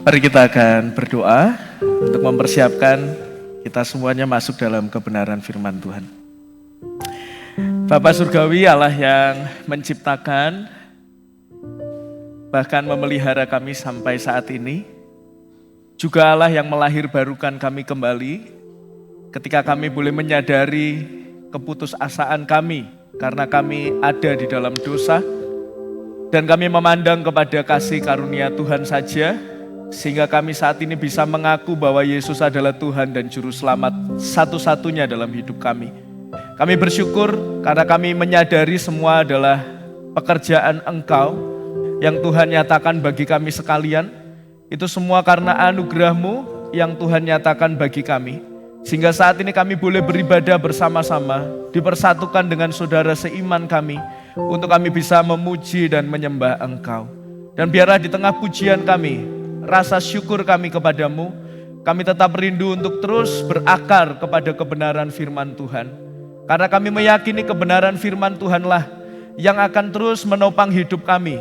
Mari kita akan berdoa untuk mempersiapkan kita semuanya masuk dalam kebenaran firman Tuhan. Bapa Surgawi, Allah yang menciptakan, bahkan memelihara kami sampai saat ini, juga Allah yang melahirbarukan kami kembali ketika kami boleh menyadari keputusasaan kami karena kami ada di dalam dosa, dan kami memandang kepada kasih karunia Tuhan saja, sehingga kami saat ini bisa mengaku bahwa Yesus adalah Tuhan dan Juru Selamat satu-satunya dalam hidup kami. Kami bersyukur karena kami menyadari semua adalah pekerjaan Engkau yang Tuhan nyatakan bagi kami sekalian. Itu semua karena anugerah-Mu yang Tuhan nyatakan bagi kami. Sehingga saat ini kami boleh beribadah bersama-sama, dipersatukan dengan saudara seiman kami, untuk kami bisa memuji dan menyembah Engkau. Dan biarlah di tengah pujian kami, rasa syukur kami kepadamu, kami tetap rindu untuk terus berakar kepada kebenaran firman Tuhan. Karena kami meyakini kebenaran firman Tuhanlah yang akan terus menopang hidup kami,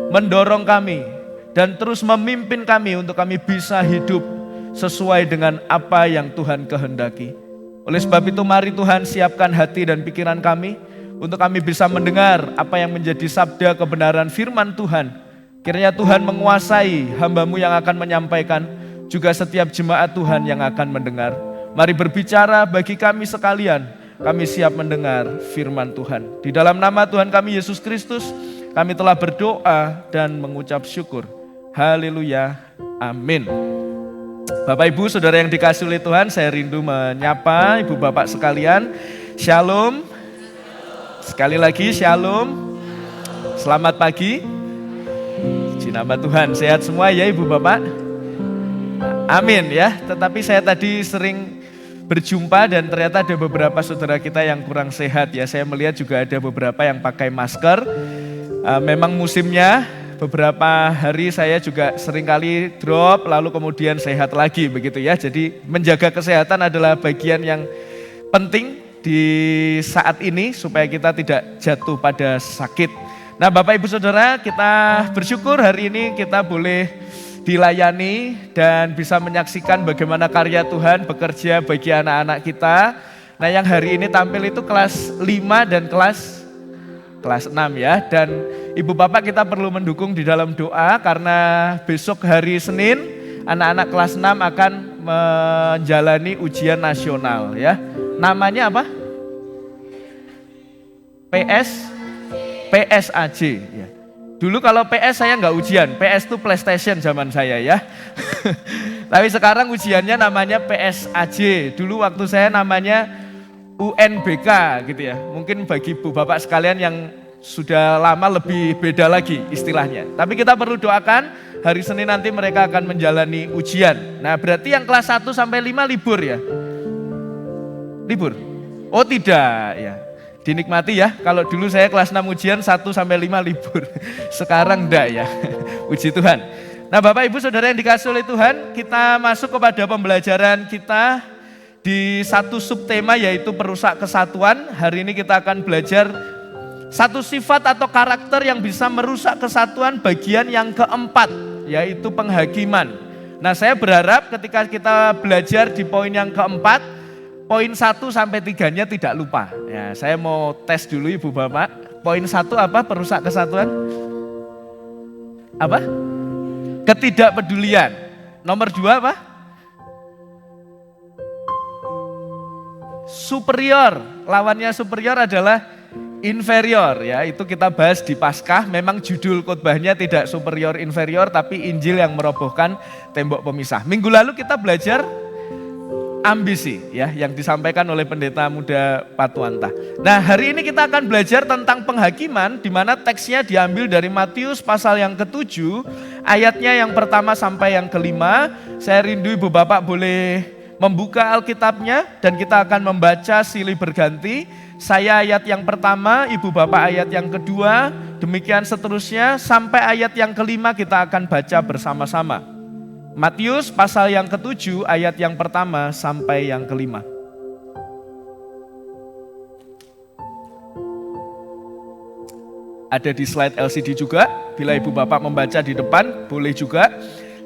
mendorong kami, dan terus memimpin kami untuk kami bisa hidup sesuai dengan apa yang Tuhan kehendaki. Oleh sebab itu mari Tuhan siapkan hati dan pikiran kami untuk kami bisa mendengar apa yang menjadi sabda kebenaran firman Tuhan. Kiranya Tuhan menguasai hamba-Mu yang akan menyampaikan, juga setiap jemaat Tuhan yang akan mendengar. Mari berbicara bagi kami sekalian, kami siap mendengar firman Tuhan. Di dalam nama Tuhan kami Yesus Kristus, kami telah berdoa dan mengucap syukur. Haleluya, amin. Bapak Ibu Saudara yang dikasihi oleh Tuhan, saya rindu menyapa Ibu Bapak sekalian. Shalom. Sekali lagi shalom. Selamat pagi. Puji nama Tuhan, sehat semua ya Ibu Bapak? Amin ya. Tetapi saya tadi sering berjumpa dan ternyata ada beberapa saudara kita yang kurang sehat ya. Saya melihat juga ada beberapa yang pakai masker. Memang musimnya, beberapa hari saya juga seringkali drop lalu kemudian sehat lagi begitu ya. Jadi menjaga kesehatan adalah bagian yang penting di saat ini supaya kita tidak jatuh pada sakit. Nah Bapak Ibu Saudara, kita bersyukur hari ini kita boleh dilayani dan bisa menyaksikan bagaimana karya Tuhan bekerja bagi anak-anak kita. Nah yang hari ini tampil itu kelas 5 dan kelas 6 ya. Dan Ibu Bapak kita perlu mendukung di dalam doa karena besok hari Senin anak-anak kelas 6 akan menjalani ujian nasional ya. Namanya apa? PSAJ ya. Dulu kalau PS saya nggak ujian, PS itu PlayStation zaman saya ya. Tapi sekarang ujiannya namanya PSAJ. Dulu waktu saya namanya UNBK gitu ya. Mungkin bagi ibu bapak sekalian yang sudah lama lebih beda lagi istilahnya. Tapi kita perlu doakan hari Senin nanti mereka akan menjalani ujian. Nah berarti yang kelas 1 sampai 5 libur ya? Libur? Oh tidak ya. Dinikmati ya, kalau dulu saya kelas 6 ujian 1 sampai 5 libur. Sekarang enggak ya, puji Tuhan. Nah Bapak Ibu Saudara yang dikasihi oleh Tuhan, kita masuk kepada pembelajaran kita di satu subtema yaitu perusak kesatuan. Hari ini kita akan belajar satu sifat atau karakter yang bisa merusak kesatuan bagian yang keempat, yaitu penghakiman. Nah saya berharap ketika kita belajar di poin yang keempat, poin 1 sampai 3-nya tidak lupa. Ya, saya mau tes dulu Ibu Bapak. Poin 1 apa perusak kesatuan? Apa? Ketidakpedulian. Nomor 2 apa? Superior. Lawannya superior adalah inferior ya. Itu kita bahas di Paskah. Memang judul khotbahnya tidak superior inferior tapi Injil yang merobohkan tembok pemisah. Minggu lalu kita belajar ambisi ya yang disampaikan oleh pendeta muda Patuanta. Nah hari ini kita akan belajar tentang penghakiman di mana teksnya diambil dari Matius pasal yang ke-7 ayatnya yang pertama sampai yang ke-5. Saya rindu Ibu Bapak boleh membuka Alkitabnya dan kita akan membaca silih berganti. Saya ayat yang pertama, Ibu Bapak ayat yang kedua, demikian seterusnya sampai ayat yang ke-5 kita akan baca bersama-sama. Matius pasal yang ke-7 ayat yang pertama sampai yang ke-5. Ada di slide LCD juga, bila Ibu Bapak membaca di depan boleh juga.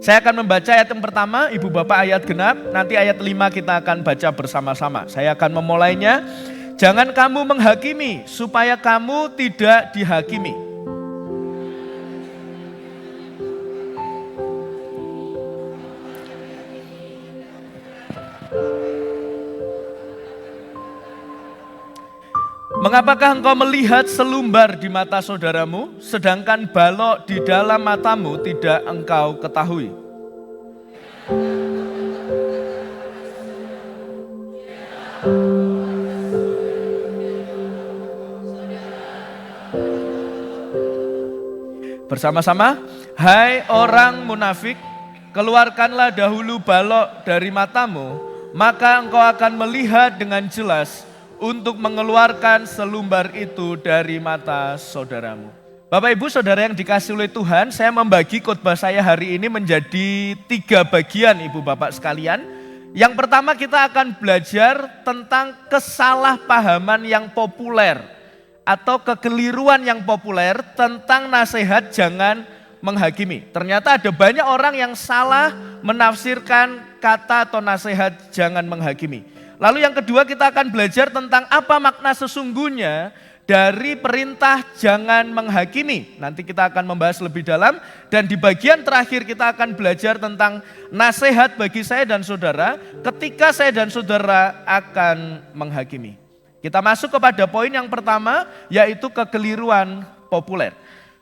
Saya akan membaca ayat yang pertama, Ibu Bapak ayat genap, nanti ayat 5 kita akan baca bersama-sama. Saya akan memulainya. Jangan kamu menghakimi supaya kamu tidak dihakimi. Mengapakah engkau melihat selumbar di mata saudaramu, sedangkan balok di dalam matamu tidak engkau ketahui? Bersama-sama, hai orang munafik, keluarkanlah dahulu balok dari matamu, maka engkau akan melihat dengan jelas untuk mengeluarkan selumbar itu dari mata saudaramu. Bapak Ibu Saudara yang dikasihi oleh Tuhan, saya membagi khotbah saya hari ini menjadi 3 bagian Ibu Bapak sekalian. Yang pertama kita akan belajar tentang kesalahpahaman yang populer atau kekeliruan yang populer tentang nasihat jangan menghakimi. Ternyata ada banyak orang yang salah menafsirkan kata atau nasihat jangan menghakimi. Lalu yang kedua kita akan belajar tentang apa makna sesungguhnya dari perintah jangan menghakimi. Nanti kita akan membahas lebih dalam dan di bagian terakhir kita akan belajar tentang nasihat bagi saya dan saudara ketika saya dan saudara akan menghakimi. Kita masuk kepada poin yang pertama yaitu kekeliruan populer.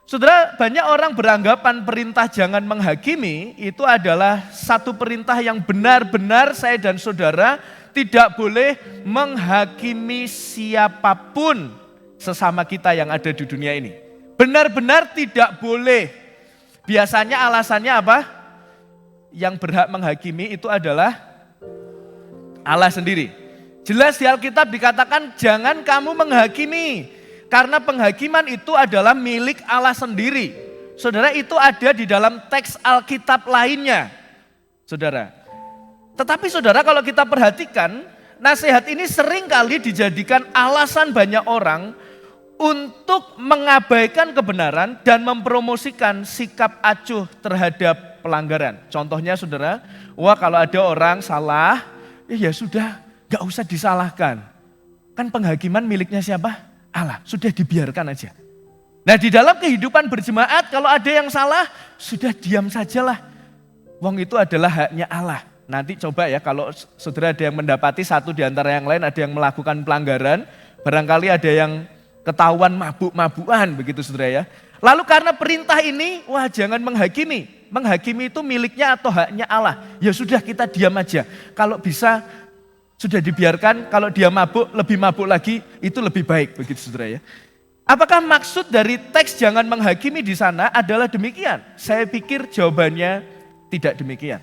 Saudara, banyak orang beranggapan perintah jangan menghakimi itu adalah satu perintah yang benar-benar saya dan saudara tidak boleh menghakimi siapapun sesama kita yang ada di dunia ini. Benar-benar tidak boleh. Biasanya alasannya apa? Yang berhak menghakimi itu adalah Allah sendiri. Jelas di Alkitab dikatakan jangan kamu menghakimi. Karena penghakiman itu adalah milik Allah sendiri. Saudara, itu ada di dalam teks Alkitab lainnya. Saudara. Tetapi saudara, kalau kita perhatikan, nasihat ini sering kali dijadikan alasan banyak orang untuk mengabaikan kebenaran dan mempromosikan sikap acuh terhadap pelanggaran. Contohnya saudara, wah kalau ada orang salah, ya sudah gak usah disalahkan. Kan penghakiman miliknya siapa? Allah, sudah dibiarkan aja. Nah di dalam kehidupan berjemaat kalau ada yang salah, sudah diam sajalah. Wong itu adalah haknya Allah. Nanti coba ya kalau saudara ada yang mendapati satu di antara yang lain ada yang melakukan pelanggaran, barangkali ada yang ketahuan mabuk-mabukan begitu saudara ya. Lalu karena perintah ini, wah jangan menghakimi. Menghakimi itu miliknya atau haknya Allah. Ya sudah kita diam aja. Kalau bisa sudah dibiarkan, kalau dia mabuk, lebih mabuk lagi, itu lebih baik begitu saudara ya. Apakah maksud dari teks jangan menghakimi di sana adalah demikian? Saya pikir jawabannya tidak demikian.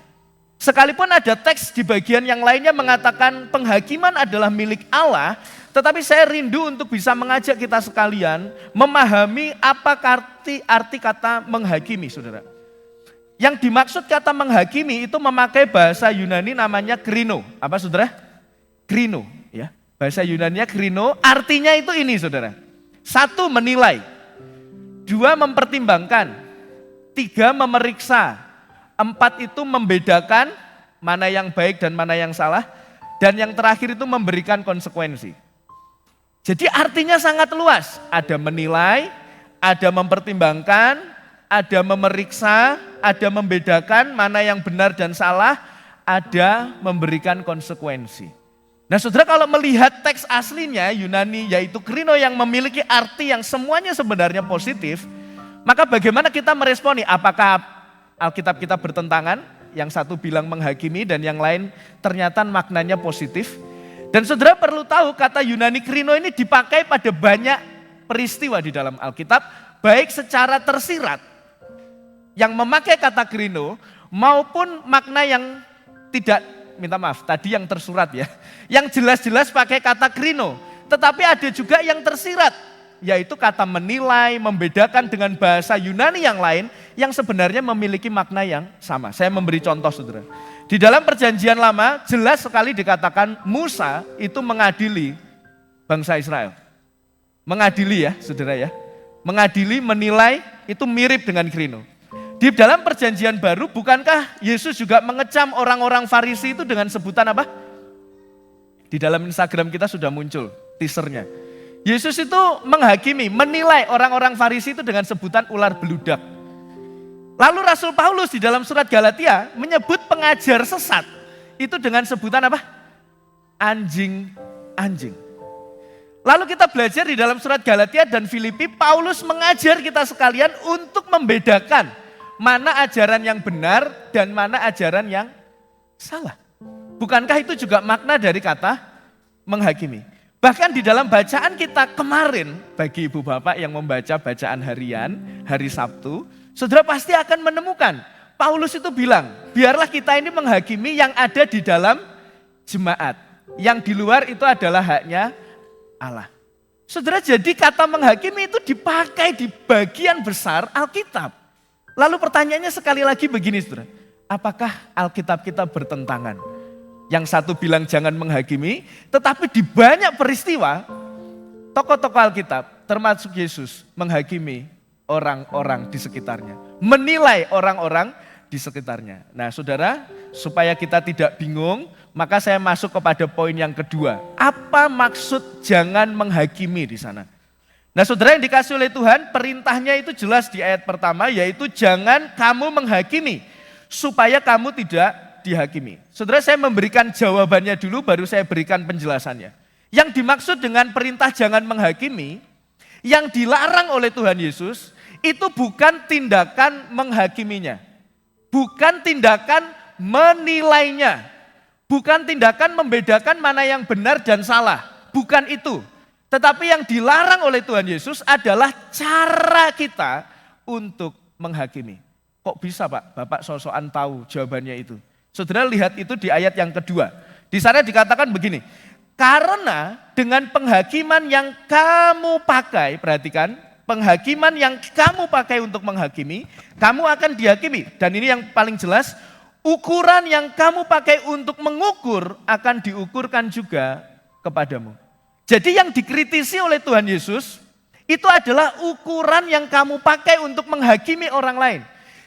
Sekalipun ada teks di bagian yang lainnya mengatakan penghakiman adalah milik Allah, tetapi saya rindu untuk bisa mengajak kita sekalian memahami apa arti kata menghakimi, saudara. Yang dimaksud kata menghakimi itu memakai bahasa Yunani namanya krino. Apa saudara? Krino. Ya. Bahasa Yunaninya krino, artinya itu ini saudara. 1, menilai. 2, mempertimbangkan. 3, memeriksa. 4 itu membedakan mana yang baik dan mana yang salah. Dan yang terakhir itu memberikan konsekuensi. Jadi artinya sangat luas. Ada menilai, ada mempertimbangkan, ada memeriksa, ada membedakan mana yang benar dan salah, ada memberikan konsekuensi. Nah saudara kalau melihat teks aslinya Yunani yaitu krino yang memiliki arti yang semuanya sebenarnya positif, maka bagaimana kita meresponi? Apakah Alkitab kita bertentangan, yang satu bilang menghakimi dan yang lain ternyata maknanya positif. Dan saudara perlu tahu kata Yunani krino ini dipakai pada banyak peristiwa di dalam Alkitab, baik secara tersirat yang memakai kata krino maupun makna yang tidak, minta maaf tadi yang tersurat ya, yang jelas-jelas pakai kata krino. Tetapi ada juga yang tersirat, yaitu kata menilai, membedakan dengan bahasa Yunani yang lain yang sebenarnya memiliki makna yang sama. Saya memberi contoh saudara. Di dalam perjanjian lama jelas sekali dikatakan Musa itu mengadili bangsa Israel. Mengadili ya saudara ya. Mengadili, menilai itu mirip dengan krino. Di dalam perjanjian baru, bukankah Yesus juga mengecam orang-orang Farisi itu dengan sebutan apa? Di dalam Instagram kita sudah muncul teasernya. Yesus itu menghakimi, menilai orang-orang Farisi itu dengan sebutan ular beludak. Lalu Rasul Paulus di dalam surat Galatia menyebut pengajar sesat itu dengan sebutan apa? Anjing-anjing. Lalu kita belajar di dalam surat Galatia dan Filipi, Paulus mengajar kita sekalian untuk membedakan mana ajaran yang benar dan mana ajaran yang salah. Bukankah itu juga makna dari kata menghakimi? Bahkan di dalam bacaan kita kemarin, bagi ibu bapak yang membaca bacaan harian, hari Sabtu, saudara pasti akan menemukan, Paulus itu bilang, biarlah kita ini menghakimi yang ada di dalam jemaat. Yang di luar itu adalah haknya Allah. Saudara, jadi kata menghakimi itu dipakai di bagian besar Alkitab. Lalu pertanyaannya sekali lagi begini saudara, apakah Alkitab kita bertentangan? Yang satu bilang jangan menghakimi, tetapi di banyak peristiwa, tokoh-tokoh Alkitab termasuk Yesus menghakimi orang-orang di sekitarnya. Menilai orang-orang di sekitarnya. Nah saudara, supaya kita tidak bingung, maka saya masuk kepada poin yang kedua. Apa maksud jangan menghakimi di sana? Nah saudara yang dikasih oleh Tuhan, perintahnya itu jelas di ayat pertama, yaitu jangan kamu menghakimi, supaya kamu tidak dihakimi. Saudara, saya memberikan jawabannya dulu, baru saya berikan penjelasannya. Yang dimaksud dengan perintah jangan menghakimi, yang dilarang oleh Tuhan Yesus, itu bukan tindakan menghakiminya. Bukan tindakan menilainya. Bukan tindakan membedakan mana yang benar dan salah. Bukan itu. Tetapi yang dilarang oleh Tuhan Yesus adalah cara kita untuk menghakimi. Kok bisa Pak? Bapak sosokan tahu jawabannya itu. Saudara lihat itu di ayat yang kedua. Di sana dikatakan begini, karena dengan penghakiman yang kamu pakai, perhatikan, penghakiman yang kamu pakai untuk menghakimi, kamu akan dihakimi. Dan ini yang paling jelas, ukuran yang kamu pakai untuk mengukur akan diukurkan juga kepadamu. Jadi yang dikritisi oleh Tuhan Yesus, itu adalah ukuran yang kamu pakai untuk menghakimi orang lain.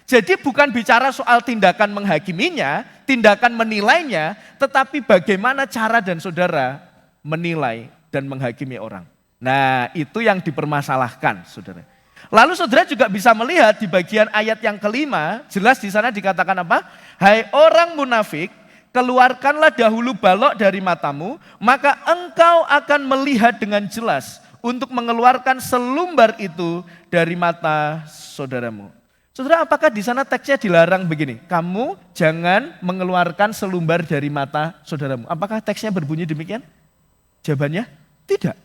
Jadi bukan bicara soal tindakan menghakiminya, tindakan menilainya, tetapi bagaimana cara dan saudara menilai dan menghakimi orang. Nah itu yang dipermasalahkan saudara. Lalu saudara juga bisa melihat di bagian ayat yang kelima, jelas di sana dikatakan apa? Hai orang munafik, keluarkanlah dahulu balok dari matamu, maka engkau akan melihat dengan jelas untuk mengeluarkan selumbar itu dari mata saudaramu. Saudara, apakah di sana teksnya dilarang begini? Kamu jangan mengeluarkan selumbar dari mata saudaramu. Apakah teksnya berbunyi demikian? Jawabannya tidak.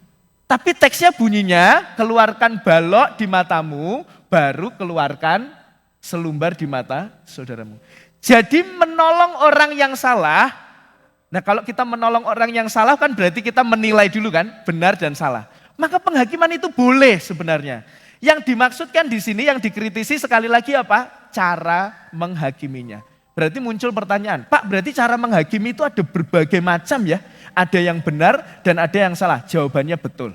Tapi teksnya bunyinya, keluarkan balok di matamu, baru keluarkan selumbar di mata saudaramu. Jadi menolong orang yang salah, nah kalau kita menolong orang yang salah kan berarti kita menilai dulu kan, benar dan salah. Maka penghakiman itu boleh sebenarnya. Yang dimaksudkan di sini, yang dikritisi sekali lagi apa? Cara menghakiminya. Berarti muncul pertanyaan, Pak berarti cara menghakimi itu ada berbagai macam ya? Ada yang benar dan ada yang salah. Jawabannya betul.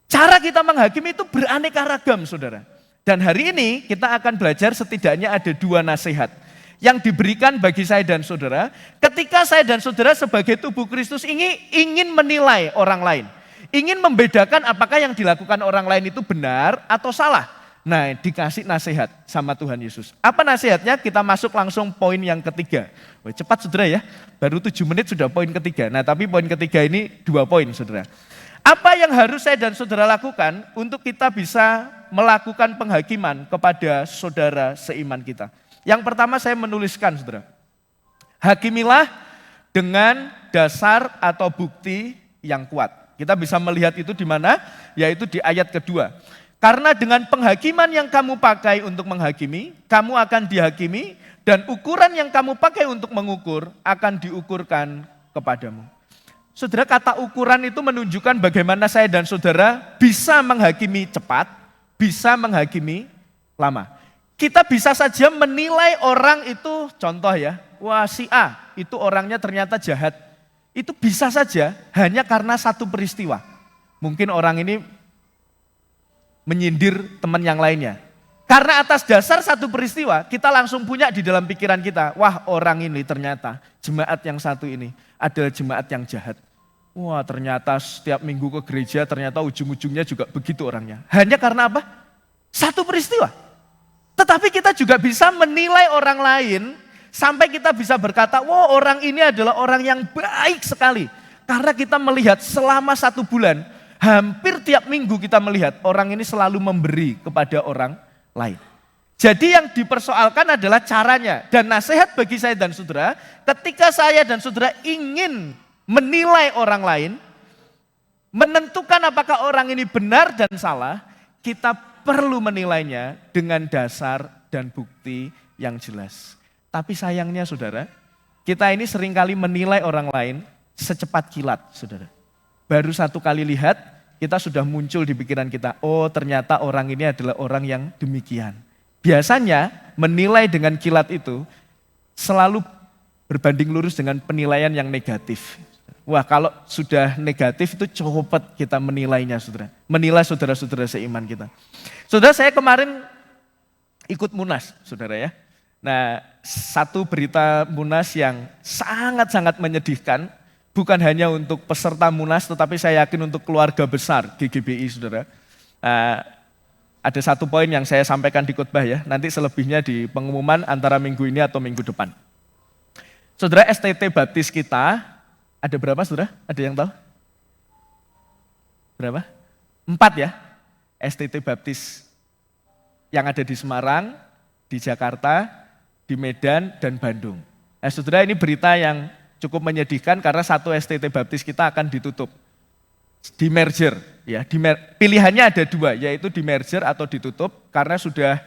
Cara kita menghakimi itu beraneka ragam saudara. Dan hari ini kita akan belajar setidaknya ada 2 nasihat yang diberikan bagi saya dan saudara. Ketika saya dan saudara sebagai tubuh Kristus ingin menilai orang lain. Ingin membedakan apakah yang dilakukan orang lain itu benar atau salah. Nah dikasih nasihat sama Tuhan Yesus. Apa nasihatnya? Kita masuk langsung poin yang ketiga. Wah, cepat saudara ya, baru 7 menit sudah poin ketiga. Nah tapi poin ketiga ini 2 poin saudara. Apa yang harus saya dan saudara lakukan untuk kita bisa melakukan penghakiman kepada saudara seiman kita? Yang pertama saya menuliskan saudara. Hakimilah dengan dasar atau bukti yang kuat. Kita bisa melihat itu di mana? Yaitu di ayat kedua. Karena dengan penghakiman yang kamu pakai untuk menghakimi, kamu akan dihakimi dan ukuran yang kamu pakai untuk mengukur akan diukurkan kepadamu. Saudara, kata ukuran itu menunjukkan bagaimana saya dan saudara bisa menghakimi cepat, bisa menghakimi lama. Kita bisa saja menilai orang itu, contoh ya, wah si A itu orangnya ternyata jahat. Itu bisa saja hanya karena satu peristiwa. Mungkin orang ini menyindir teman yang lainnya. Karena atas dasar satu peristiwa, kita langsung punya di dalam pikiran kita, wah orang ini ternyata, jemaat yang satu ini adalah jemaat yang jahat. Wah ternyata setiap minggu ke gereja ternyata ujung-ujungnya juga begitu orangnya. Hanya karena apa? Satu peristiwa. Tetapi kita juga bisa menilai orang lain sampai kita bisa berkata, wah orang ini adalah orang yang baik sekali. Karena kita melihat selama 1 bulan, hampir tiap minggu kita melihat orang ini selalu memberi kepada orang lain. Jadi yang dipersoalkan adalah caranya. Dan nasihat bagi saya dan saudara, ketika saya dan saudara ingin menilai orang lain, menentukan apakah orang ini benar dan salah, kita perlu menilainya dengan dasar dan bukti yang jelas. Tapi sayangnya saudara, kita ini seringkali menilai orang lain secepat kilat saudara. Baru 1 kali lihat, kita sudah muncul di pikiran kita, oh ternyata orang ini adalah orang yang demikian. Biasanya menilai dengan kilat itu selalu berbanding lurus dengan penilaian yang negatif. Wah kalau sudah negatif itu cepat kita menilainya saudara. Menilai saudara-saudara seiman kita. Saudara saya kemarin ikut Munas saudara ya. Nah satu berita Munas yang sangat-sangat menyedihkan. Bukan hanya untuk peserta Munas tetapi saya yakin untuk keluarga besar GGBI saudara. Ada satu poin yang saya sampaikan di khotbah ya. Nanti selebihnya di pengumuman antara minggu ini atau minggu depan. Saudara STT Baptis kita, ada berapa saudara? Ada yang tahu? Berapa? 4 ya, STT Baptis yang ada di Semarang, di Jakarta, di Medan, dan Bandung. Nah saudara ini berita yang cukup menyedihkan karena satu STT Baptis kita akan ditutup. Di merger, ya, pilihannya ada 2, yaitu di merger atau ditutup karena sudah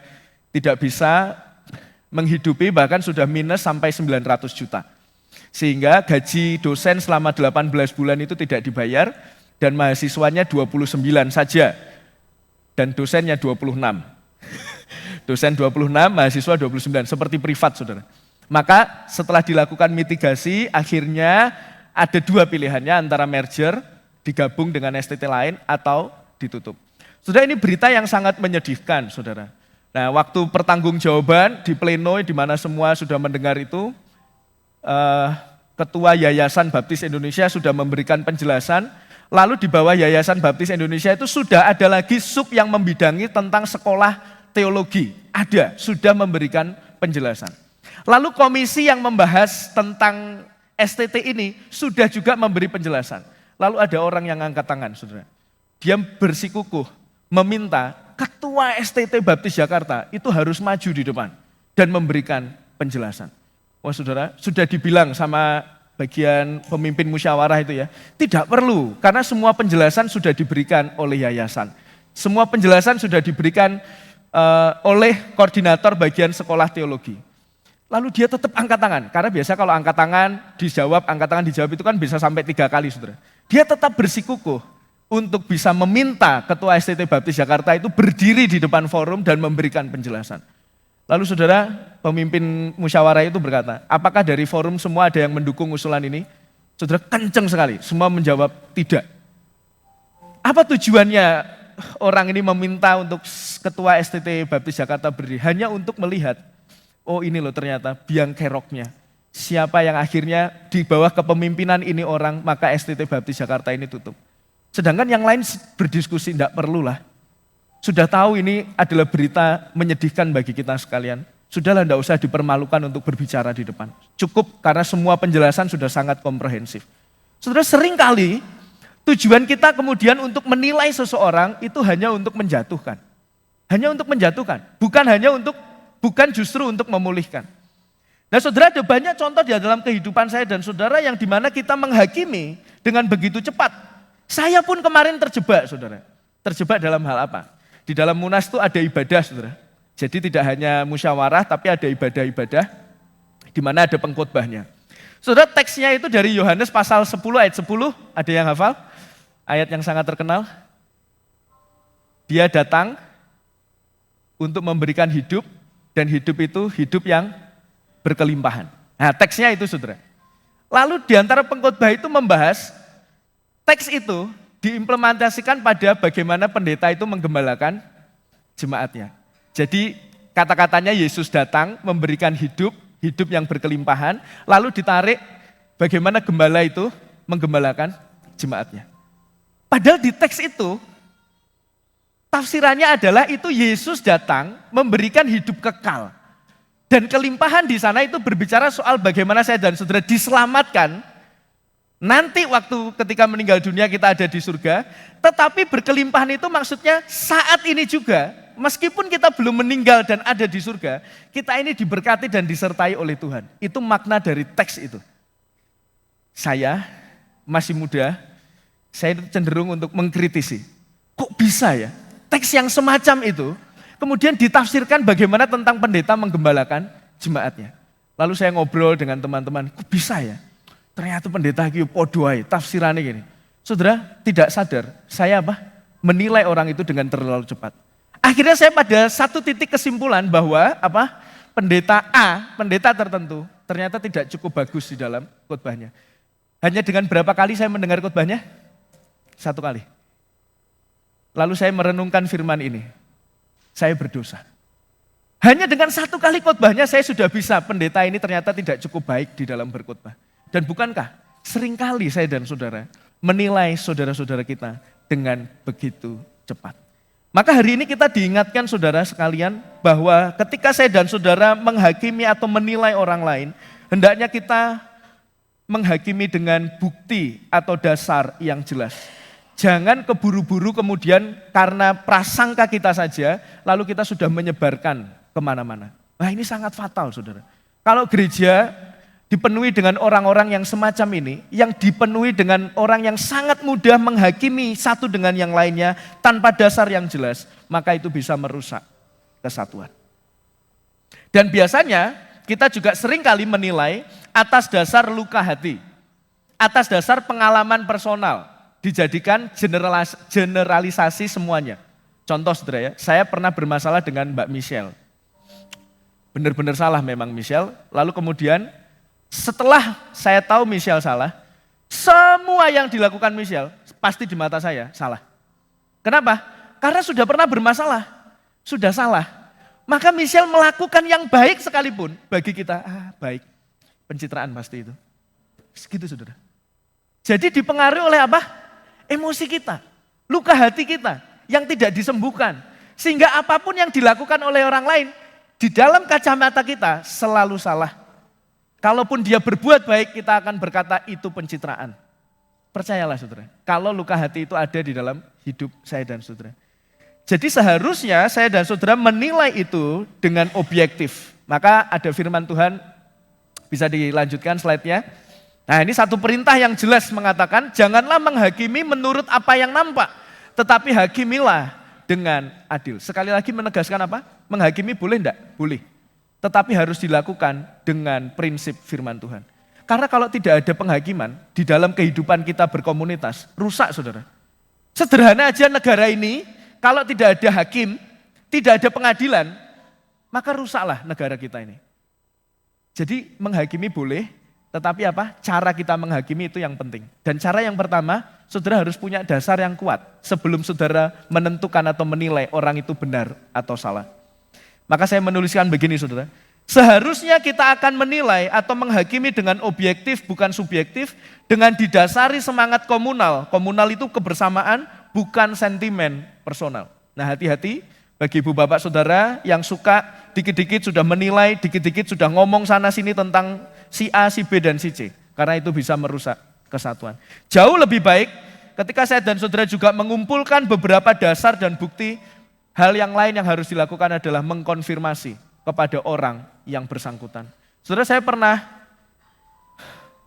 tidak bisa menghidupi bahkan sudah minus sampai 900 juta. Sehingga gaji dosen selama 18 bulan itu tidak dibayar dan mahasiswanya 29 saja dan dosennya 26. Dosen 26, mahasiswa 29, seperti privat saudara. Maka setelah dilakukan mitigasi akhirnya ada 2 pilihannya antara merger, digabung dengan STT lain atau ditutup. Saudara ini berita yang sangat menyedihkan saudara. Nah waktu pertanggungjawaban di pleno di mana semua sudah mendengar itu, Ketua Yayasan Baptis Indonesia sudah memberikan penjelasan, lalu di bawah Yayasan Baptis Indonesia itu sudah ada lagi sub yang membidangi tentang sekolah teologi, sudah memberikan penjelasan. Lalu komisi yang membahas tentang STT ini sudah juga memberi penjelasan. Lalu ada orang yang angkat tangan saudara, dia bersikukuh meminta Ketua STT Baptis Jakarta itu harus maju di depan dan memberikan penjelasan. Wah saudara, sudah dibilang sama bagian pemimpin musyawarah itu ya, tidak perlu karena semua penjelasan sudah diberikan oleh yayasan. Semua penjelasan sudah diberikan oleh koordinator bagian sekolah teologi. Lalu dia tetap angkat tangan, karena biasa kalau angkat tangan dijawab itu kan bisa sampai 3 kali saudara. Dia tetap bersikukuh untuk bisa meminta Ketua STT Baptis Jakarta itu berdiri di depan forum dan memberikan penjelasan. Lalu saudara, pemimpin musyawarah itu berkata, apakah dari forum semua ada yang mendukung usulan ini? Saudara kenceng sekali, semua menjawab tidak. Apa tujuannya orang ini meminta untuk Ketua STT Baptis Jakarta berdiri? Hanya untuk melihat, oh ini loh ternyata biang keroknya. Siapa yang akhirnya di bawah kepemimpinan ini orang, maka STT Baptis Jakarta ini tutup. Sedangkan yang lain berdiskusi, tidak perlulah. Sudah tahu ini adalah berita menyedihkan bagi kita sekalian. Sudahlah tidak usah dipermalukan untuk berbicara di depan. Cukup karena semua penjelasan sudah sangat komprehensif. Saudara seringkali tujuan kita kemudian untuk menilai seseorang itu hanya untuk menjatuhkan. Hanya untuk menjatuhkan, bukan justru untuk memulihkan. Nah saudara ada banyak contoh di dalam kehidupan saya dan saudara yang dimana kita menghakimi dengan begitu cepat. Saya pun kemarin terjebak saudara. Terjebak dalam hal apa? Di dalam Munas itu ada ibadah saudara. Jadi tidak hanya musyawarah tapi ada ibadah-ibadah di mana ada pengkhotbahnya. Saudara teksnya itu dari Yohanes pasal 10 ayat 10, ada yang hafal? Ayat yang sangat terkenal. Dia datang untuk memberikan hidup dan hidup itu hidup yang berkelimpahan. Nah teksnya itu saudara. Lalu di antara pengkhotbah itu membahas teks itu diimplementasikan pada bagaimana pendeta itu menggembalakan jemaatnya. Jadi kata-katanya Yesus datang memberikan hidup yang berkelimpahan, lalu ditarik bagaimana gembala itu menggembalakan jemaatnya. Padahal di teks itu, tafsirannya adalah itu Yesus datang memberikan hidup kekal. Dan kelimpahan di sana itu berbicara soal bagaimana saya dan saudara diselamatkan. Nanti waktu ketika meninggal dunia kita ada di surga, tetapi berkelimpahan itu maksudnya saat ini juga, meskipun kita belum meninggal dan ada di surga, kita ini diberkati dan disertai oleh Tuhan. Itu makna dari teks itu. Saya masih muda, saya cenderung untuk mengkritisi. Kok bisa ya? Teks yang semacam itu, kemudian ditafsirkan bagaimana tentang pendeta menggembalakan jemaatnya. Lalu saya ngobrol dengan teman-teman, kok bisa ya? Ternyata pendeta itu podoai, tafsirannya gini. Saudara tidak sadar, saya menilai orang itu dengan terlalu cepat. Akhirnya saya pada satu titik kesimpulan bahwa pendeta A, pendeta tertentu, ternyata tidak cukup bagus di dalam khotbahnya. Hanya dengan berapa kali saya mendengar khotbahnya? 1 kali. Lalu saya merenungkan firman ini. Saya berdosa. Hanya dengan 1 kali khotbahnya saya sudah bisa pendeta ini ternyata tidak cukup baik di dalam berkhotbah. Dan bukankah seringkali saya dan saudara menilai saudara-saudara kita dengan begitu cepat. Maka hari ini kita diingatkan saudara sekalian bahwa ketika saya dan saudara menghakimi atau menilai orang lain, hendaknya kita menghakimi dengan bukti atau dasar yang jelas. Jangan keburu-buru kemudian karena prasangka kita saja, lalu kita sudah menyebarkan kemana-mana. Nah ini sangat fatal saudara. Kalau gereja dipenuhi dengan orang-orang yang semacam ini, yang dipenuhi dengan orang yang sangat mudah menghakimi satu dengan yang lainnya tanpa dasar yang jelas, maka itu bisa merusak kesatuan. Dan biasanya kita juga sering kali menilai atas dasar luka hati, atas dasar pengalaman personal, dijadikan generalisasi semuanya. Contoh saudara ya, saya pernah bermasalah dengan Mbak Michelle. Benar-benar salah memang Michelle, lalu kemudian setelah saya tahu Michelle salah, semua yang dilakukan Michelle pasti di mata saya salah. Kenapa? Karena sudah pernah bermasalah, sudah salah. Maka Michelle melakukan yang baik sekalipun bagi kita, baik. Pencitraan pasti itu. Segitu saudara. Jadi dipengaruhi oleh emosi kita, luka hati kita yang tidak disembuhkan. Sehingga apapun yang dilakukan oleh orang lain, di dalam kacamata kita selalu salah. Kalaupun dia berbuat baik, kita akan berkata itu pencitraan. Percayalah saudara, kalau luka hati itu ada di dalam hidup saya dan saudara. Jadi seharusnya saya dan saudara menilai itu dengan objektif. Maka ada firman Tuhan, bisa dilanjutkan slide-nya. Nah ini satu perintah yang jelas mengatakan, janganlah menghakimi menurut apa yang nampak, tetapi hakimilah dengan adil. Sekali lagi menegaskan menghakimi boleh enggak? Boleh. Tetapi harus dilakukan dengan prinsip firman Tuhan. Karena kalau tidak ada penghakiman di dalam kehidupan kita berkomunitas, rusak saudara. Sederhana aja negara ini, kalau tidak ada hakim, tidak ada pengadilan, maka rusaklah negara kita ini. Jadi menghakimi boleh, tetapi cara kita menghakimi itu yang penting. Dan cara yang pertama, saudara harus punya dasar yang kuat sebelum saudara menentukan atau menilai orang itu benar atau salah. Maka saya menuliskan begini saudara, seharusnya kita akan menilai atau menghakimi dengan objektif bukan subjektif, dengan didasari semangat komunal. Komunal itu kebersamaan bukan sentimen personal. Nah hati-hati bagi ibu bapak saudara yang suka dikit-dikit sudah menilai, dikit-dikit sudah ngomong sana sini tentang si A, si B dan si C. Karena itu bisa merusak kesatuan. Jauh lebih baik ketika saya dan saudara juga mengumpulkan beberapa dasar dan bukti. Hal yang lain yang harus dilakukan adalah mengkonfirmasi kepada orang yang bersangkutan. Saudara, saya pernah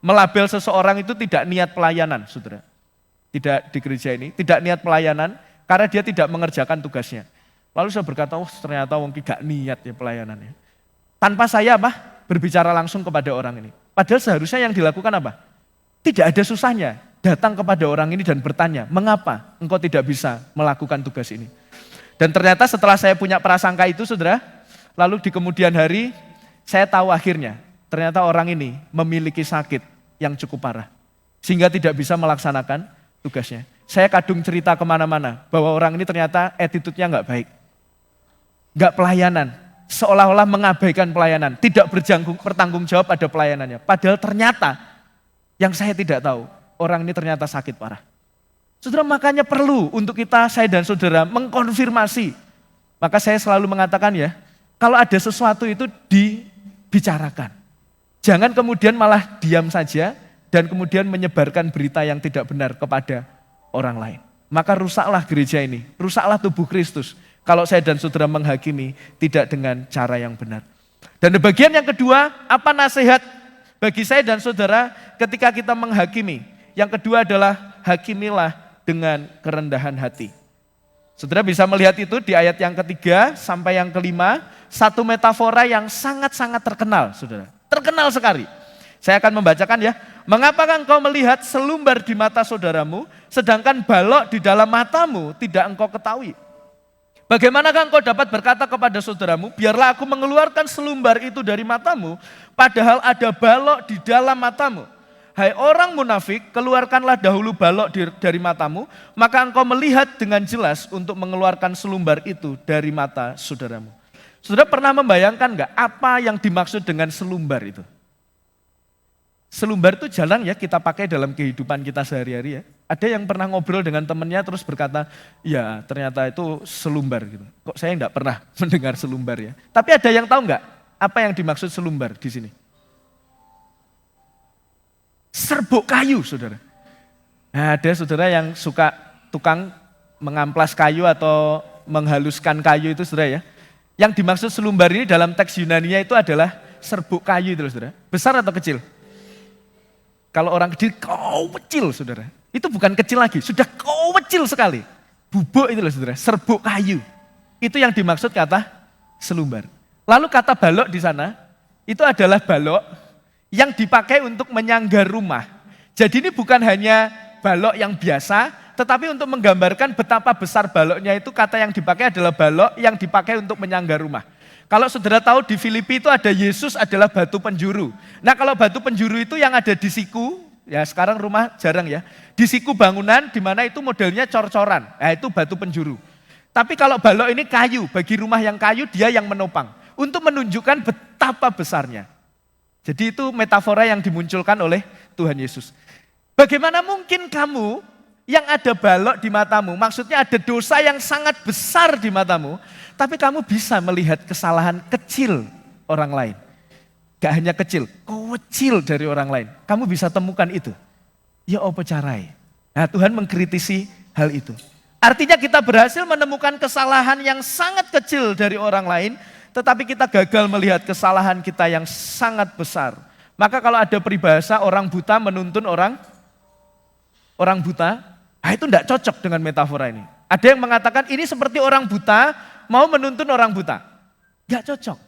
melabel seseorang itu tidak niat pelayanan, saudara. Tidak di gereja ini, tidak niat pelayanan karena dia tidak mengerjakan tugasnya. Lalu saya berkata, ternyata wongki gak niat ya pelayanannya. Tanpa saya berbicara langsung kepada orang ini. Padahal seharusnya yang dilakukan Tidak ada susahnya datang kepada orang ini dan bertanya, mengapa engkau tidak bisa melakukan tugas ini? Dan ternyata setelah saya punya prasangka itu saudara, lalu di kemudian hari saya tahu akhirnya ternyata orang ini memiliki sakit yang cukup parah. Sehingga tidak bisa melaksanakan tugasnya. Saya kadung cerita kemana-mana bahwa orang ini ternyata attitude-nya nggak baik. nggak pelayanan, seolah-olah mengabaikan pelayanan, tidak bertanggung jawab pada pelayanannya. Padahal ternyata yang saya tidak tahu, orang ini ternyata sakit parah. Saudara, makanya perlu untuk kita, saya dan saudara mengkonfirmasi. Maka saya selalu mengatakan ya, kalau ada sesuatu itu dibicarakan. Jangan kemudian malah diam saja dan kemudian menyebarkan berita yang tidak benar kepada orang lain. Maka rusaklah gereja ini, rusaklah tubuh Kristus. Kalau saya dan saudara menghakimi tidak dengan cara yang benar. Dan di bagian yang kedua, apa nasihat bagi saya dan saudara ketika kita menghakimi? Yang kedua adalah hakimilah dengan kerendahan hati. Saudara bisa melihat itu di ayat yang ketiga sampai yang kelima, satu metafora yang sangat-sangat terkenal, saudara. Terkenal sekali. Saya akan membacakan ya. Mengapakah engkau melihat selumbar di mata saudaramu, sedangkan balok di dalam matamu tidak engkau ketahui? Bagaimanakah engkau dapat berkata kepada saudaramu, biarlah aku mengeluarkan selumbar itu dari matamu, padahal ada balok di dalam matamu. Hai orang munafik, keluarkanlah dahulu balok dari matamu, maka engkau melihat dengan jelas untuk mengeluarkan selumbar itu dari mata saudaramu. Saudara pernah membayangkan enggak apa yang dimaksud dengan selumbar itu? Selumbar itu jarang ya kita pakai dalam kehidupan kita sehari-hari ya. Ada yang pernah ngobrol dengan temannya terus berkata, ya ternyata itu selumbar gitu. Kok saya enggak pernah mendengar selumbar ya. Tapi ada yang tahu enggak apa yang dimaksud selumbar di sini? Serbuk kayu, saudara. Nah, ada saudara yang suka tukang mengamplas kayu atau menghaluskan kayu itu, saudara ya. Yang dimaksud selumbar ini dalam teks Yunani-nya itu adalah serbuk kayu itu, saudara. Besar atau kecil? Kalau orang kecil, kecil, saudara. Itu bukan kecil lagi, sudah kecil sekali. Bubuk itu loh, saudara, serbuk kayu. Itu yang dimaksud kata selumbar. Lalu kata balok di sana, itu adalah balok yang dipakai untuk menyanggar rumah. Jadi ini bukan hanya balok yang biasa, tetapi untuk menggambarkan betapa besar baloknya itu, kata yang dipakai adalah balok yang dipakai untuk menyanggar rumah. Kalau saudara tahu di Filipi itu ada Yesus adalah batu penjuru. Nah kalau batu penjuru itu yang ada di siku, ya sekarang rumah jarang ya, di siku bangunan di mana itu modelnya cor-coran, nah itu batu penjuru. Tapi kalau balok ini kayu, bagi rumah yang kayu dia yang menopang, untuk menunjukkan betapa besarnya. Jadi itu metafora yang dimunculkan oleh Tuhan Yesus. Bagaimana mungkin kamu yang ada balok di matamu, maksudnya ada dosa yang sangat besar di matamu, tapi kamu bisa melihat kesalahan kecil orang lain. Gak hanya kecil, kecil dari orang lain. Kamu bisa temukan itu. Ya apa carai? Nah Tuhan mengkritisi hal itu. Artinya kita berhasil menemukan kesalahan yang sangat kecil dari orang lain, tetapi kita gagal melihat kesalahan kita yang sangat besar. Maka kalau ada peribahasa orang buta menuntun orang buta, nah itu tidak cocok dengan metafora ini. Ada yang mengatakan ini seperti orang buta mau menuntun orang buta. Gak cocok.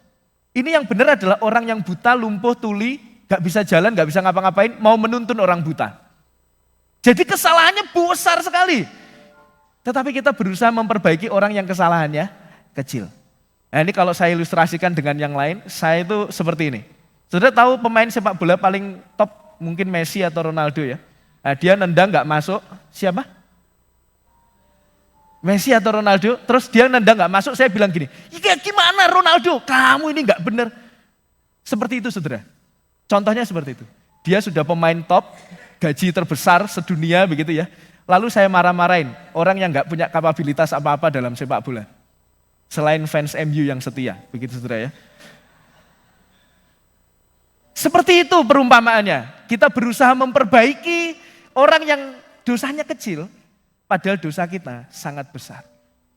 Ini yang benar adalah orang yang buta, lumpuh, tuli, gak bisa jalan, gak bisa ngapa-ngapain, mau menuntun orang buta. Jadi kesalahannya besar sekali. Tetapi kita berusaha memperbaiki orang yang kesalahannya kecil. Nah ini kalau saya ilustrasikan dengan yang lain, saya itu seperti ini. Saudara tahu pemain sepak bola paling top mungkin Messi atau Ronaldo ya. Nah, dia nendang gak masuk, siapa? Messi atau Ronaldo, terus dia nendang gak masuk, saya bilang gini, ya gimana Ronaldo, kamu ini gak benar. Seperti itu saudara, contohnya seperti itu. Dia sudah pemain top, gaji terbesar sedunia begitu ya. Lalu saya marah-marahin orang yang gak punya kapabilitas apa-apa dalam sepak bola. Selain fans MU yang setia, begitu saudara ya. Seperti itu perumpamaannya, kita berusaha memperbaiki orang yang dosanya kecil, padahal dosa kita sangat besar.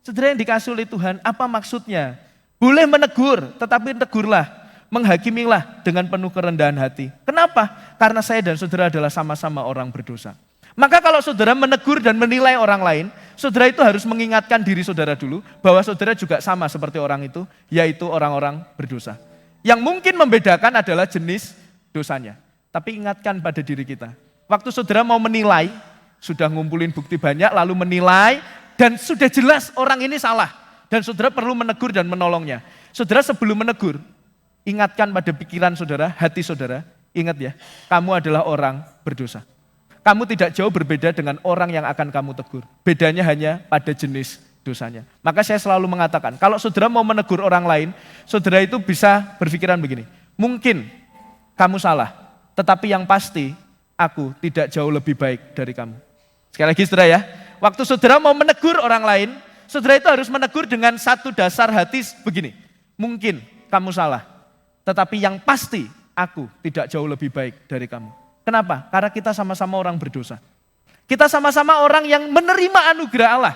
Saudara yang dikasih oleh Tuhan, apa maksudnya? Boleh menegur, tetapi tegurlah, menghakimilah dengan penuh kerendahan hati. Kenapa? Karena saya dan saudara adalah sama-sama orang berdosa. Maka kalau saudara menegur dan menilai orang lain, saudara itu harus mengingatkan diri saudara dulu, bahwa saudara juga sama seperti orang itu, yaitu orang-orang berdosa. Yang mungkin membedakan adalah jenis dosanya. Tapi ingatkan pada diri kita, waktu saudara mau menilai, sudah ngumpulin bukti banyak, lalu menilai, dan sudah jelas orang ini salah. Dan saudara perlu menegur dan menolongnya. Saudara sebelum menegur, ingatkan pada pikiran saudara, hati saudara, ingat ya, kamu adalah orang berdosa. Kamu tidak jauh berbeda dengan orang yang akan kamu tegur. Bedanya hanya pada jenis dosanya. Maka saya selalu mengatakan, kalau saudara mau menegur orang lain, saudara itu bisa berpikiran begini, mungkin kamu salah, tetapi yang pasti aku tidak jauh lebih baik dari kamu. Sekali lagi saudara ya, waktu saudara mau menegur orang lain, saudara itu harus menegur dengan satu dasar hati begini, mungkin kamu salah, tetapi yang pasti aku tidak jauh lebih baik dari kamu. Kenapa? Karena kita sama-sama orang berdosa. Kita sama-sama orang yang menerima anugerah Allah.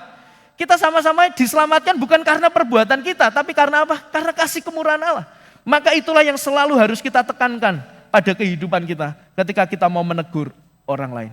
Kita sama-sama diselamatkan bukan karena perbuatan kita, tapi karena apa? Karena kasih kemurahan Allah. Maka itulah yang selalu harus kita tekankan pada kehidupan kita ketika kita mau menegur orang lain.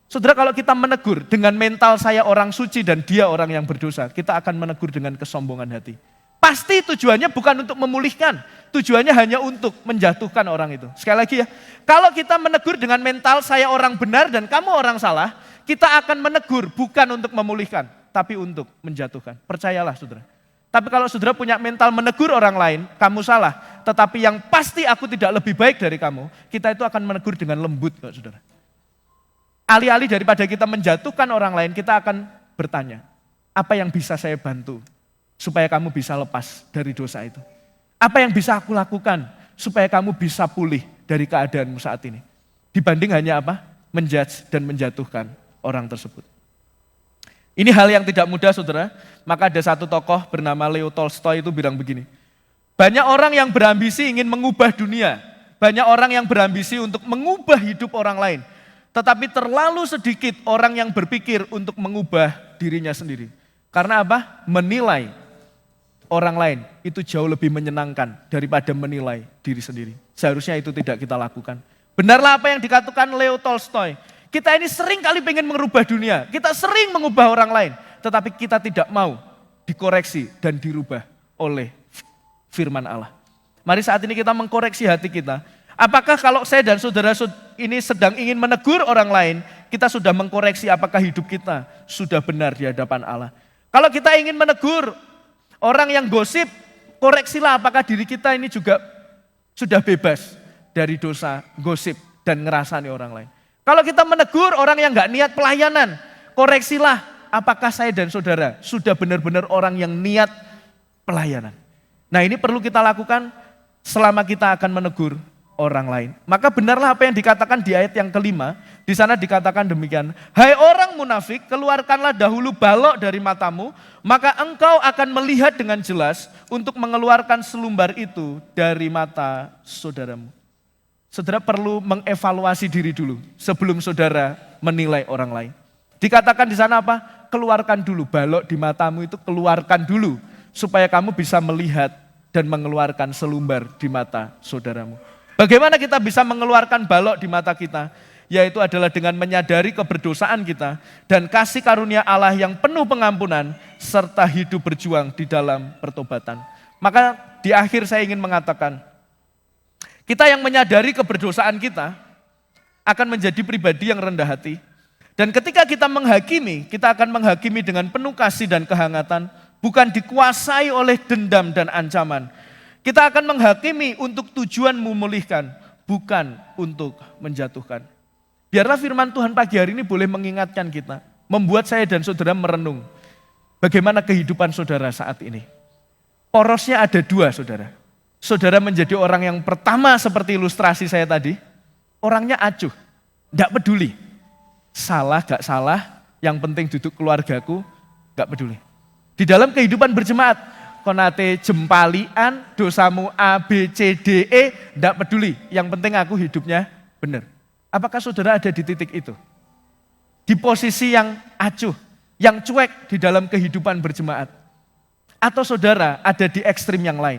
Saudara, kalau kita menegur dengan mental saya orang suci dan dia orang yang berdosa, kita akan menegur dengan kesombongan hati. Pasti tujuannya bukan untuk memulihkan, tujuannya hanya untuk menjatuhkan orang itu. Sekali lagi ya, kalau kita menegur dengan mental saya orang benar dan kamu orang salah, kita akan menegur bukan untuk memulihkan, tapi untuk menjatuhkan. Percayalah saudara. Tapi kalau saudara punya mental menegur orang lain, kamu salah, tetapi yang pasti aku tidak lebih baik dari kamu, kita itu akan menegur dengan lembut kok saudara. Alih-alih daripada kita menjatuhkan orang lain, kita akan bertanya, apa yang bisa saya bantu supaya kamu bisa lepas dari dosa itu? Apa yang bisa aku lakukan supaya kamu bisa pulih dari keadaanmu saat ini? Dibanding hanya apa? Menjudge dan menjatuhkan orang tersebut. Ini hal yang tidak mudah saudara, maka ada satu tokoh bernama Leo Tolstoy itu bilang begini, banyak orang yang berambisi ingin mengubah dunia, banyak orang yang berambisi untuk mengubah hidup orang lain, tetapi terlalu sedikit orang yang berpikir untuk mengubah dirinya sendiri. Karena apa? Menilai orang lain itu jauh lebih menyenangkan daripada menilai diri sendiri. Seharusnya itu tidak kita lakukan. Benarlah apa yang dikatakan Leo Tolstoy, kita ini sering kali pengen merubah dunia, kita sering mengubah orang lain, tetapi kita tidak mau dikoreksi dan dirubah oleh firman Allah. Mari saat ini kita mengkoreksi hati kita. Apakah kalau saya dan saudara ini sedang ingin menegur orang lain, kita sudah mengkoreksi apakah hidup kita sudah benar di hadapan Allah. Kalau kita ingin menegur orang yang gosip, koreksilah apakah diri kita ini juga sudah bebas dari dosa gosip dan ngerasani orang lain. Kalau kita menegur orang yang gak niat pelayanan, koreksilah apakah saya dan saudara sudah benar-benar orang yang niat pelayanan. Nah ini perlu kita lakukan selama kita akan menegur orang lain. Maka benarlah apa yang dikatakan di ayat yang kelima, di sana dikatakan demikian, hai orang munafik, keluarkanlah dahulu balok dari matamu, maka engkau akan melihat dengan jelas untuk mengeluarkan selumbar itu dari mata saudaramu. Saudara perlu mengevaluasi diri dulu sebelum saudara menilai orang lain. Dikatakan di sana apa? Keluarkan dulu balok di matamu itu, keluarkan dulu supaya kamu bisa melihat dan mengeluarkan selumbar di mata saudaramu. Bagaimana kita bisa mengeluarkan balok di mata kita? Yaitu adalah dengan menyadari keberdosaan kita dan kasih karunia Allah yang penuh pengampunan serta hidup berjuang di dalam pertobatan. Maka di akhir saya ingin mengatakan, kita yang menyadari keberdosaan kita akan menjadi pribadi yang rendah hati. Dan ketika kita menghakimi, kita akan menghakimi dengan penuh kasih dan kehangatan, bukan dikuasai oleh dendam dan ancaman. Kita akan menghakimi untuk tujuan memulihkan, bukan untuk menjatuhkan. Biarlah firman Tuhan pagi hari ini boleh mengingatkan kita, membuat saya dan saudara merenung bagaimana kehidupan saudara saat ini. Porosnya ada dua saudara. Saudara menjadi orang yang pertama seperti ilustrasi saya tadi, orangnya acuh, gak peduli. Salah gak salah, yang penting duduk keluargaku, gak peduli. Di dalam kehidupan berjemaat, konate jempalian, dosamu A, B, C, D, E, gak peduli. Yang penting aku hidupnya benar. Apakah saudara ada di titik itu? Di posisi yang acuh, yang cuek di dalam kehidupan berjemaat? Atau saudara ada di ekstrim yang lain?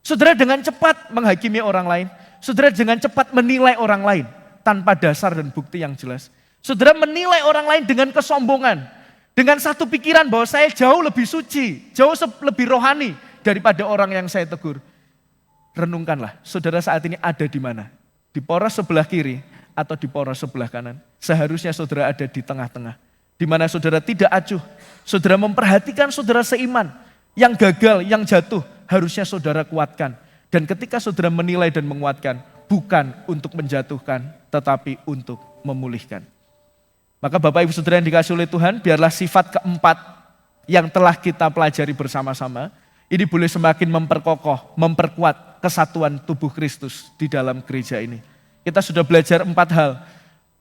Saudara dengan cepat menghakimi orang lain, saudara dengan cepat menilai orang lain tanpa dasar dan bukti yang jelas. Saudara menilai orang lain dengan kesombongan, dengan satu pikiran bahwa saya jauh lebih suci, jauh lebih rohani daripada orang yang saya tegur. Renungkanlah, saudara saat ini ada di mana? Di poros sebelah kiri atau di poros sebelah kanan? Seharusnya saudara ada di tengah-tengah, di mana saudara tidak acuh, saudara memperhatikan saudara seiman, yang gagal, yang jatuh, harusnya saudara kuatkan. Dan ketika saudara menilai dan menguatkan, bukan untuk menjatuhkan, tetapi untuk memulihkan. Maka Bapak Ibu Saudara yang dikasihi oleh Tuhan, biarlah sifat keempat yang telah kita pelajari bersama-sama, ini boleh semakin memperkokoh, memperkuat kesatuan tubuh Kristus di dalam gereja ini. Kita sudah belajar 4 hal.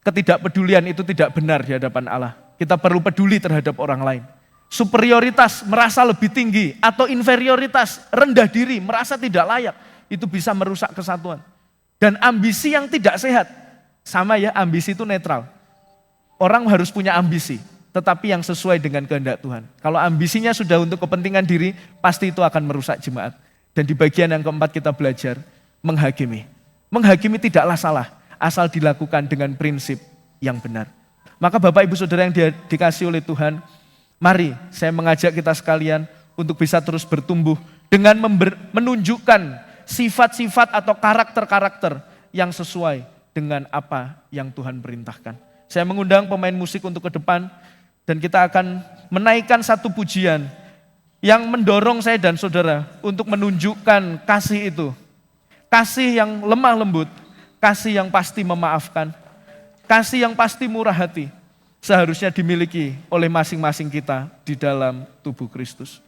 Ketidakpedulian itu tidak benar di hadapan Allah. Kita perlu peduli terhadap orang lain. Superioritas, merasa lebih tinggi, atau inferioritas, rendah diri, merasa tidak layak, itu bisa merusak kesatuan. Dan ambisi yang tidak sehat, sama ya, ambisi itu netral. Orang harus punya ambisi, tetapi yang sesuai dengan kehendak Tuhan. Kalau ambisinya sudah untuk kepentingan diri, pasti itu akan merusak jemaat. Dan di bagian yang keempat kita belajar, menghakimi. Menghakimi tidaklah salah, asal dilakukan dengan prinsip yang benar. Maka Bapak Ibu Saudara yang dikasihi oleh Tuhan, mari saya mengajak kita sekalian untuk bisa terus bertumbuh dengan menunjukkan sifat-sifat atau karakter-karakter yang sesuai dengan apa yang Tuhan perintahkan. Saya mengundang pemain musik untuk ke depan dan kita akan menaikkan satu pujian yang mendorong saya dan saudara untuk menunjukkan kasih itu. Kasih yang lemah lembut, kasih yang pasti memaafkan, kasih yang pasti murah hati, seharusnya dimiliki oleh masing-masing kita di dalam tubuh Kristus.